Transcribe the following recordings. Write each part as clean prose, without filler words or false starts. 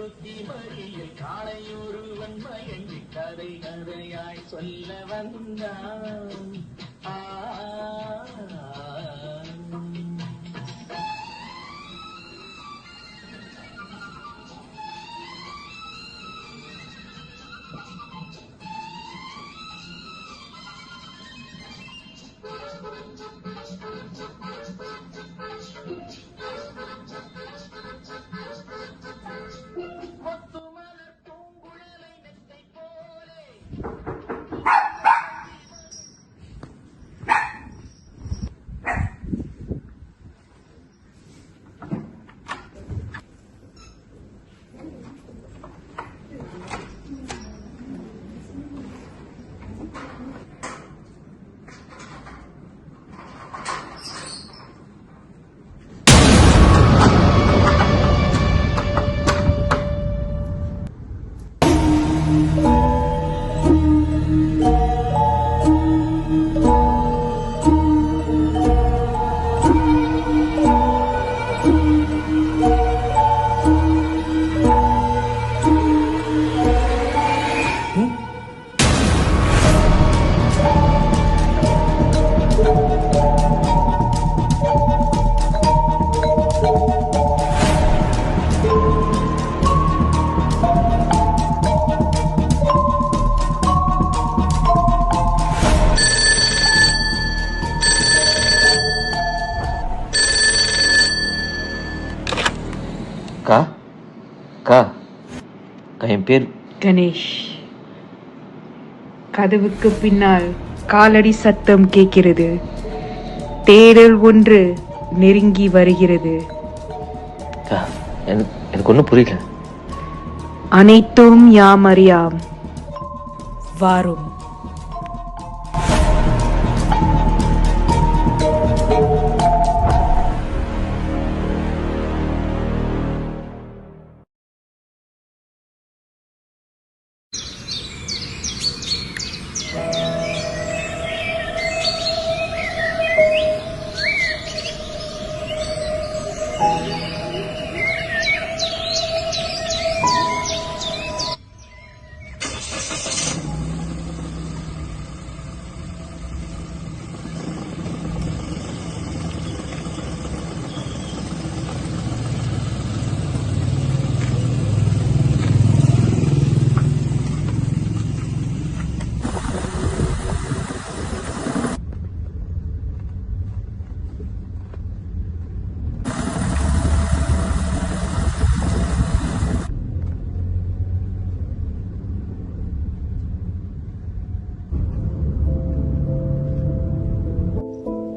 ஒருத்தி மடியில் காளையொருவன் மயங்கி கதை கதையாய் சொல்ல வந்தான். என் பேர் கணேஷ். கதவுக்கு பின்னால் காலடி சத்தம் கேட்கிறது. தேடல் ஒன்று நெருங்கி வருகிறது. எனக்கு ஒன்றும் புரியல. அனைத்தும் யாம் அறியாம் வாரும்.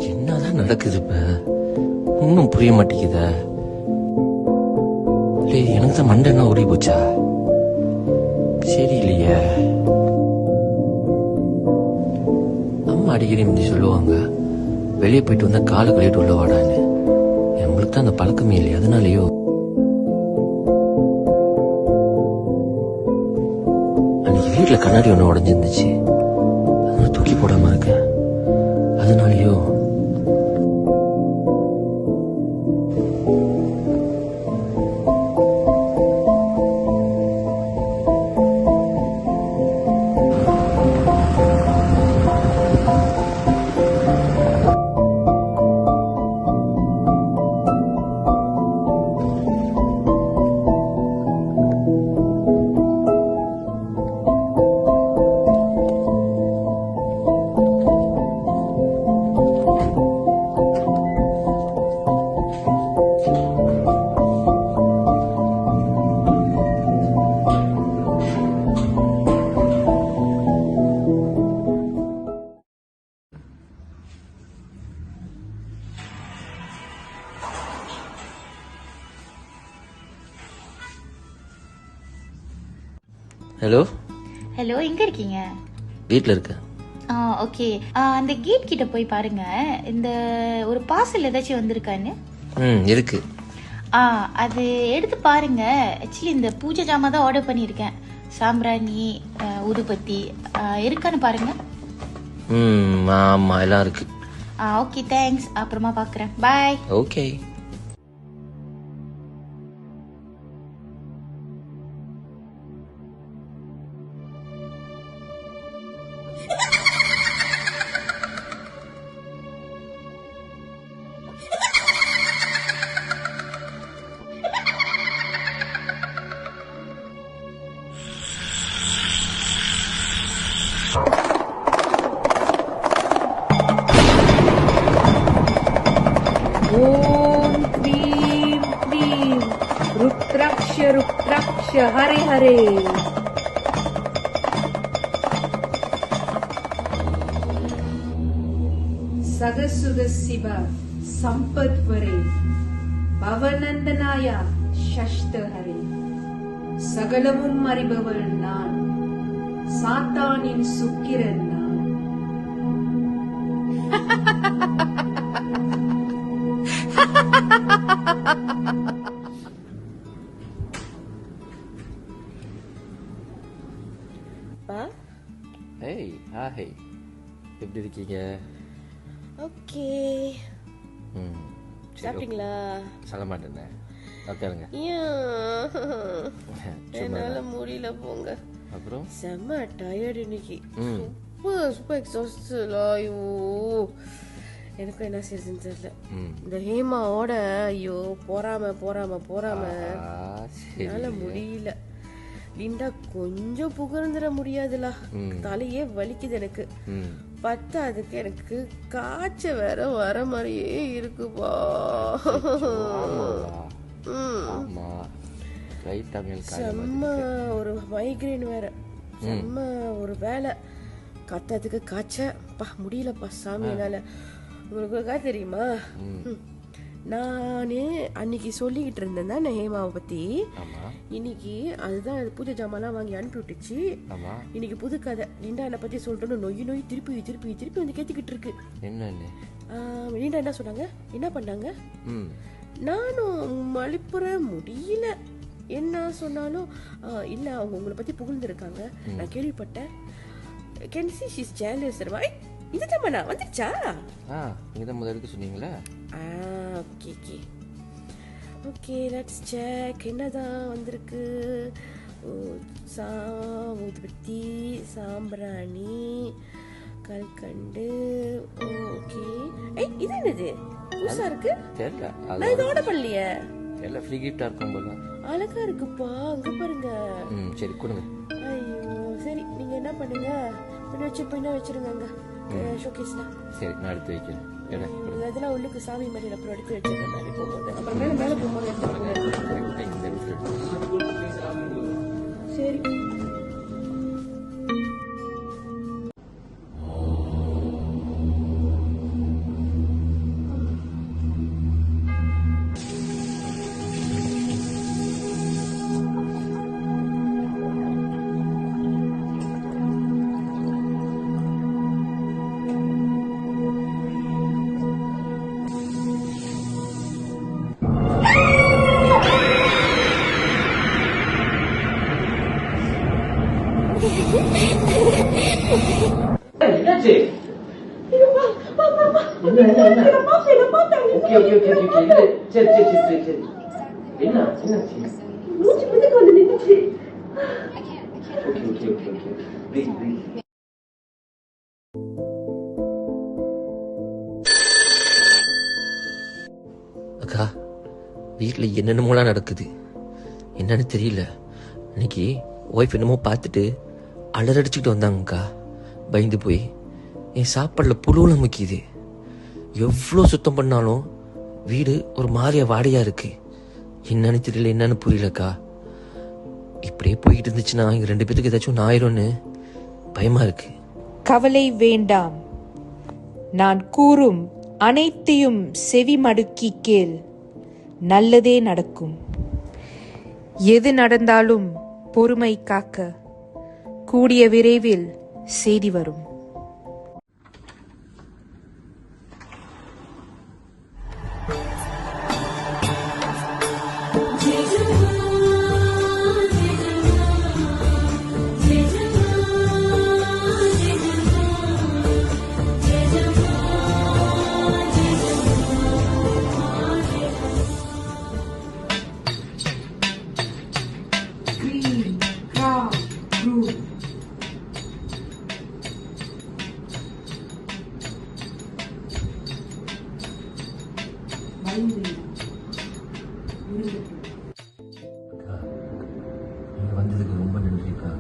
என்னதான் நடக்குது இப்ப? ஒன்னும் புரிய மாட்டேங்குத. எனக்கு தான் மண்டை ஓடி போச்சா? சரி இல்லையே. அம்மா அடிக்கடி இப்படி சொல்லுவாங்க, வெளியே போயிட்டு வந்தா காலை கழிட்டு உள்ள வாடான்னு. நம்மளுக்கு தான் அந்த பழக்கமே இல்லையா, அதனாலயோ அன்னைக்கு வீட்டுல கண்ணாடி ஒண்ணு உடஞ்சிருந்துச்சு, அதனால தூக்கி போடாம இருக்கேன். அதனாலயோ ஹலோ ஹலோ, எங்க இருக்கீங்க? வீட்டில் இருக்கேன். ஓகே, அந்த கேட் கிட்ட போய் பாருங்க, இந்த ஒரு பார்சல் ஏதாச்சும் வந்திருக்கான்னு. இருக்கு. அது எடுத்து பாருங்க. ஆக்சுவலி இந்த பூஜை ஜாமா தான் ஆர்டர் பண்ணியிருக்கேன். சாம்பிராணி, ஊதுபத்தி இருக்கான்னு பாருங்க. ஆமா, எல்லாம் இருக்கு. Okay, thanks. அப்புறமா பாக்குறேன். பாய். ஓகே. ருத்ராட்ச ஹரே ஹரே. சகசுத சிவ சம்பத் வரே பவநந்தனாய சஷ்ட ஹரே. சகலமும் அறிபவள் நான், சாத்தானின் சுக்கிரன் நான். ஏய் ஹாய், எப்படி இருக்கீங்க? ஓகே, ம் சரி, சாப்பிட்டீங்களா? சொல்ல மாட்டேனே, உட்காருங்க. என்னால முடியல போங்க. அப்புறம் செம்ம டயர்டு இன்னைக்கு. ம் சூப்பர் எக்ஸாஸ்ட்ல. ஐயோ, எனக்கும் என்ன செய்யுதுன்னு தெரியல. ம் இந்த ஹேமாவோட ஐயோ போறாம ஆ, சரி. என்னால முடியல. லிண்டா கொஞ்சம் புகழ்ந்துட முடியாதுல, ம். தலையே வலிக்குது எனக்கு. ம் பத்தாதுக்கு எனக்கு காய்ச்ச வேற வர மாதிரியே இருக்குப்பா. ஆமாவா? ம். ஆமா, ரைட். செம்ம ஒரு மைக்ரேன் வேற, செம்ம ஒரு வேலை. கத்ததுக்கு காய்ச்ச முடியலப்பா சாமி என்னால. உங்களுக்கு தெரியுமா, நானு அன்னைக்கு சொல்லிக்கிட்டு இருந்தேன் தானே ஹேமாவை பத்தி. ஆமா இன்னைக்கு அதுதான் பூஜை ஜாமான்லாம் வாங்கி அனுப்பி விட்டுச்சு. ஆமா. இன்னைக்கு புது கதை. லிண்டா என்னை பத்தி சொல்லிட்டு நொய் திருப்பி வந்து கேட்டுக்கிட்டு இருக்கு. என்னன்னு? லிண்டா என்ன சொன்னாங்க, என்ன பண்ணாங்க? ம் நானும் மலிப்புற முடியல. என்ன சொன்னாலும் இல்ல, அவங்க உங்களை பத்தி புகழ்ந்துருக்காங்க, நான் கேள்விப்பட்டேன். Can see she is jealous. இது ஜாமானா வந்துச்சா? நீங்க தான் முதல்ல சொன்னீங்களா? Okay okay, let's check. என்னதான் வந்திருக்கு? ஊதுபத்தி, சாம்பிராணி, கல்கண்டு. ஓகே. இது என்னது புதுசா இருக்கு? தெரியல, நான் இதை ஆர்டர் பண்ணலையே. எல்லாம் ஃப்ரீ கிஃப்டா இருக்கும் போல. அழகா இருக்குப்பா, அங்க பாருங்க. சரி கொடுங்க. ஐயோ சரி, நீங்க என்ன பண்ணுங்க, பின்ன வச்சிருங்க அங்க ஷோகேஸ்ல. சரி, நான் எடுத்து வைக்கிறேன். அதெல்லாம் உள்ளுக்கு சாமி மாதிரி அப்புறம் எடுத்து வச்சிருக்கேன் போகும்போது. அப்புறம் மேல போகும்போது சரி. என்னாச்சு? ஓகே ஓகே ஓகே ஓகே, இல்ல சரி சரி சரி சரி. என்னாச்சு? Okay okay okay okay, please please. அக்கா, வீட்டில் என்னென்னமோலாம் நடக்குது, என்னன்னு தெரியல. இன்னைக்கு ஒய்ஃப் என்னமோ பார்த்துட்டு அலறடிச்சுக்கிட்டு வந்தாங்கக்கா. பயந்து போய் என் சாப்பாடில் புழுவில் முக்கிது. எவ்வளோ சுத்தம் பண்ணாலும் வீடு ஒரு மாதிரியா வாடையா இருக்கு. என்னன்னு தெரியல, என்னன்னு புரியலக்கா. இப்படியே போய்கிட்டு இருந்துச்சுன்னா எங்க 2 பேருக்கு ஏதாச்சும் ஒன்று ஆயிரும்னு பயமா இருக்கு. கவலை வேண்டாம், நான் கூறும் அனைத்தையும் செவி மடுக்கி கேள், நல்லதே நடக்கும். எது நடந்தாலும் பொறுமை காக்க, கூடிய விரைவில் செய்தி வரும். நீங்க வந்ததுக்கு ரொம்ப நன்றிக்கா.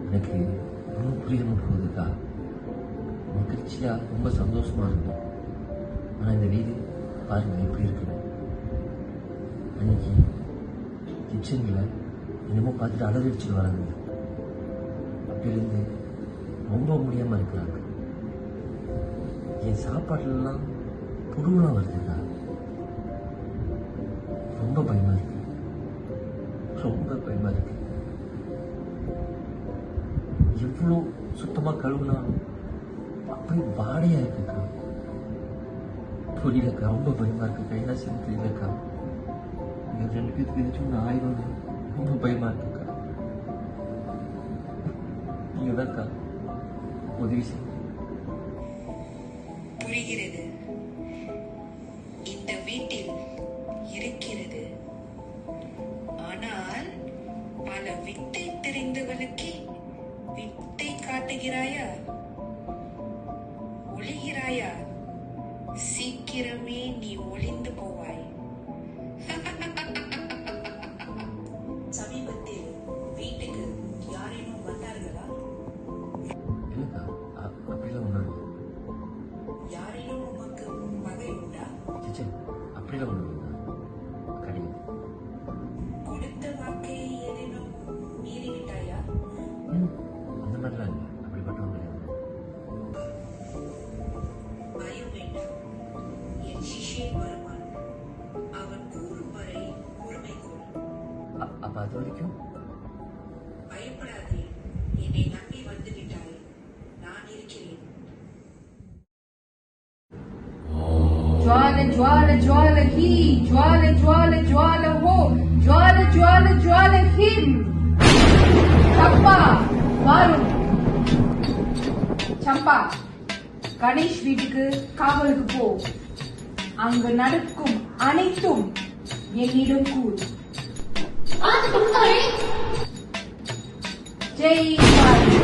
எனக்கு ஒன்றும் புரியாம போகுதுக்கா. மகிழ்ச்சியா ரொம்ப சந்தோஷமா இருக்கும். ஆனா இந்த வீடு பாருங்க எப்படி இருக்குது. அன்னைக்கு கிச்சன்ல என்னமோ பார்த்துட்டு அலறடிச்சுட்டு வராங்க. அப்படியிருந்து ரொம்ப முடியாம இருக்கிறாங்க. என் சாப்பாட்டுலாம் புழுலாம் வருதுக்கா. ரொம்ப பயமா இருக்கு, ரொம்ப பயமா இருக்கு. எவ்வளோ சுத்தமா கழுவுனாலும் அப்படியே வாடையா இருக்குக்கா. புரியலக்கா, ரொம்ப பயமா இருக்குக்கா. என்ன செய்ய தெரியலக்கா. இங்க 2 பேருக்கு எதாச்சும் ஒன்று ஆயிரம், ரொம்ப பயமா இருக்குக்கா. நீங்க தான்க்கா உதவி செய்ய. புரிகிறது. இந்த வீட்டில் இருக்கிறது. ஆனால் பல வித்தை தெரிந்தவளுக்கு வித்தை காட்டுகிறாயா? ஒளிகிறாயா? சீக்கிரமே நீ ஒளிந்து போவாய். சமீபத்தில் வீட்டுக்கு யாரேனும் வந்தார்களா? இல்லைக்கா, அப்படிலாம் ஒன்றும் இல்லை. யாரேனும் உமக்கு பகை உண்டா? சிச்சே, அப்படிலாம் ஒன்றும் இல்லைக்கா, கிடையாது. கொடுத்த வாக்கை ஏதேனும் மீறிவிட்டாயா? அந்த மாதிரிலாம் இல்லை, அப்படிப்பட்டவங்க கிடையாது. பயம் வேண்டாம். என் சிஷ்யன் வருவான். அவன் கூறும் வரை பொறுமை கொள். அப்போ அது வரைக்கும் பயப்படாதே. என்னை நம்பி வந்து விட்டாய். நான் இருக்கிறேன். ज्वाल ज्वाल ज्वाल ही ज्वाल ज्वाल ज्वाल हो ज्वाल ज्वाल ज्वाल हिम சம்பா வாரும். சம்பா, கணேஷ் வீட்டுக்கு காவலுக்கு போ. அங்கு நடக்கும் அனைத்தும் என்னிடம் கூறு. ஜெய் காளி.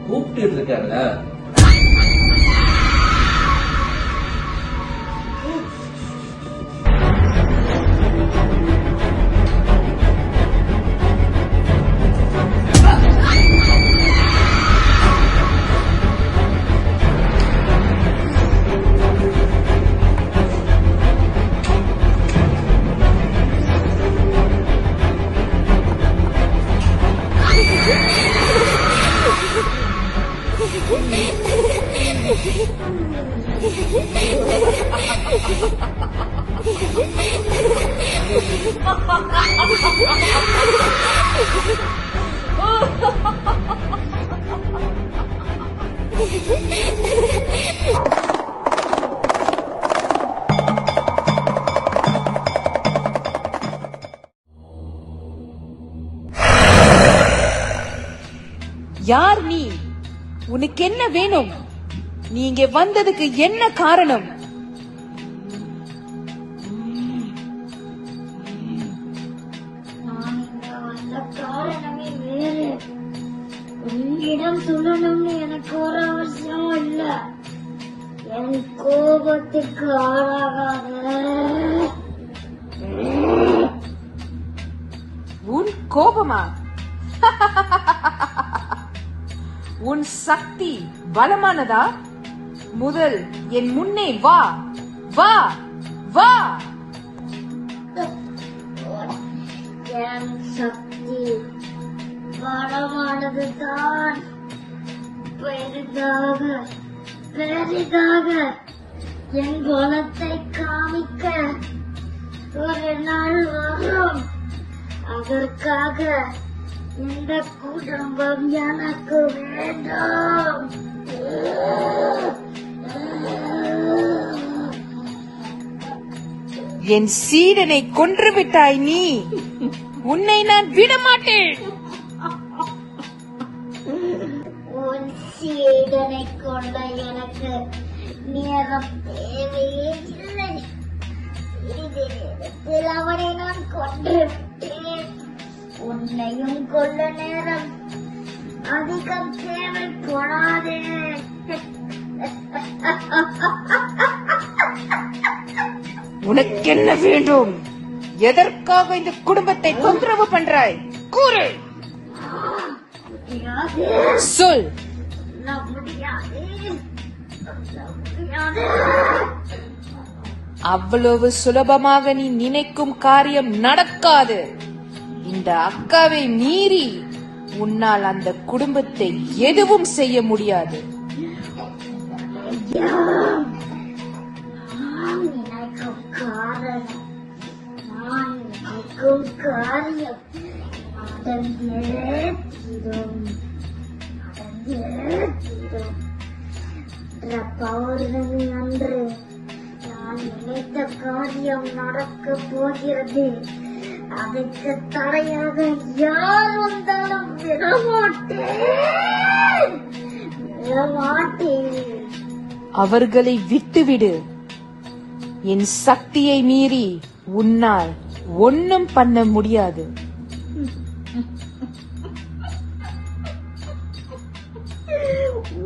கூப்பிட்டு இருக்காருல்ல. யார் நீ? உனக்கு என்ன வேணும்? நீ இங்க வந்ததுக்கு என்ன காரணம்? நான் இங்க வந்த காரணமே வேறு. உன்னிடம் சொல்லணும்னு எனக்கு ஒரு அவசியம் இல்ல. என் கோபத்துக்கு ஆளாகாத. உன் கோபமா? உன் சக்தி பலமானதா? முதல் என் முன்னே வா வா வா. என் சக்தி பலமானதுதான். பெரிதாக பெரிதாக என் பலத்தை காமிக்க ஒரு நாள் வரும். அதற்காக இந்த குடும்பம் எனக்கு வேண்டும். என் சீடனை கொன்று விட்டாய் நீ. உன்னை நான் விடமாட்டேன். உன் சீடனை கொண்ட எனக்கு நேரம் தேவையே இல்லை. சிறிது நேரத்தில் அவனை நான் கொன்று விட்டேன். உன்னையும் கொல்ல நேரம் அதிகம் தேவைப்படாதே. உனக்கென்ன வேண்டும்? எதற்காக இந்த குடும்பத்தை தொந்தரவு பண்றாய்? கூறு. சொல். அவ்வளவு சுலபமாக நீ நினைக்கும் காரியம் நடக்காது. இந்த அக்காவை மீறி உன்னால் அந்த குடும்பத்தை எதுவும் செய்ய முடியாது. காரியம் பௌர்ணமி அன்று நான் நினைத்த காரியம் நடக்க போகிறது. அதற்கு தடையாக யார் வந்தாலும் விடமாட்டேன். அவர்களை விட்டுவிடு. என் சக்தியை மீறி உன்னால் ஒன்னும் பண்ண முடியாது.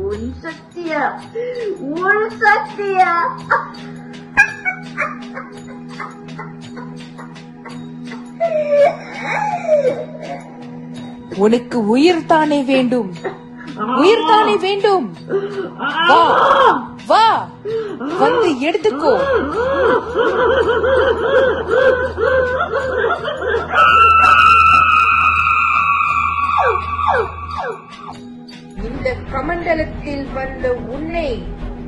உன் சக்தியா? உன் சக்தியா? உனக்கு உயிர் தானே வேண்டும்? உயிர் தானே வேண்டும்? வா வா, வந்து எடுத்துக்கோ. இந்த கமண்டலத்தில் வந்த உன்னை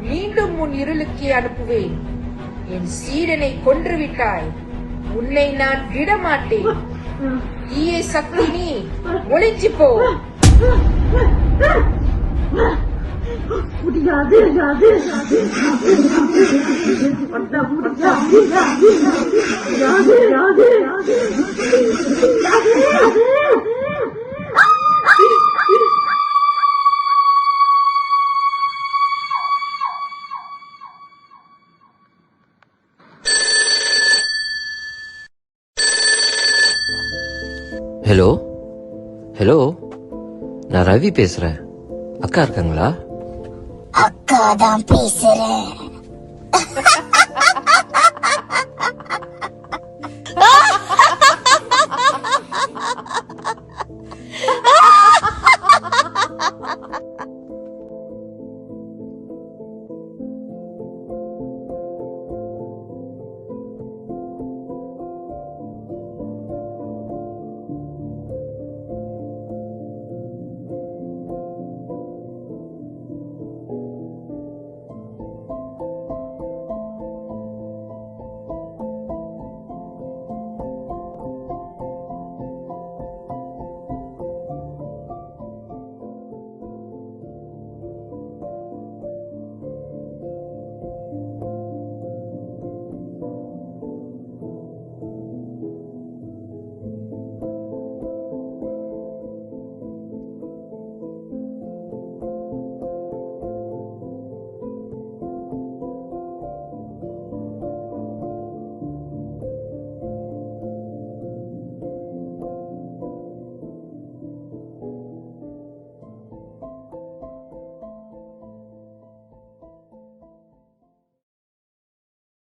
மீண்டும் உன் இருளுக்கே அனுப்புவேன். என் சீடனை கொன்றுவிட்டாய். உன்னை நான் விடமாட்டேன். ஈயே சக்தி, நீ ஒளிஞ்சு போ. ஹலோ ஹலோ, நான் ரவி பேசுறேன். அக்கா இருக்காங்களா? அக்கா தான் பேசுறேன்.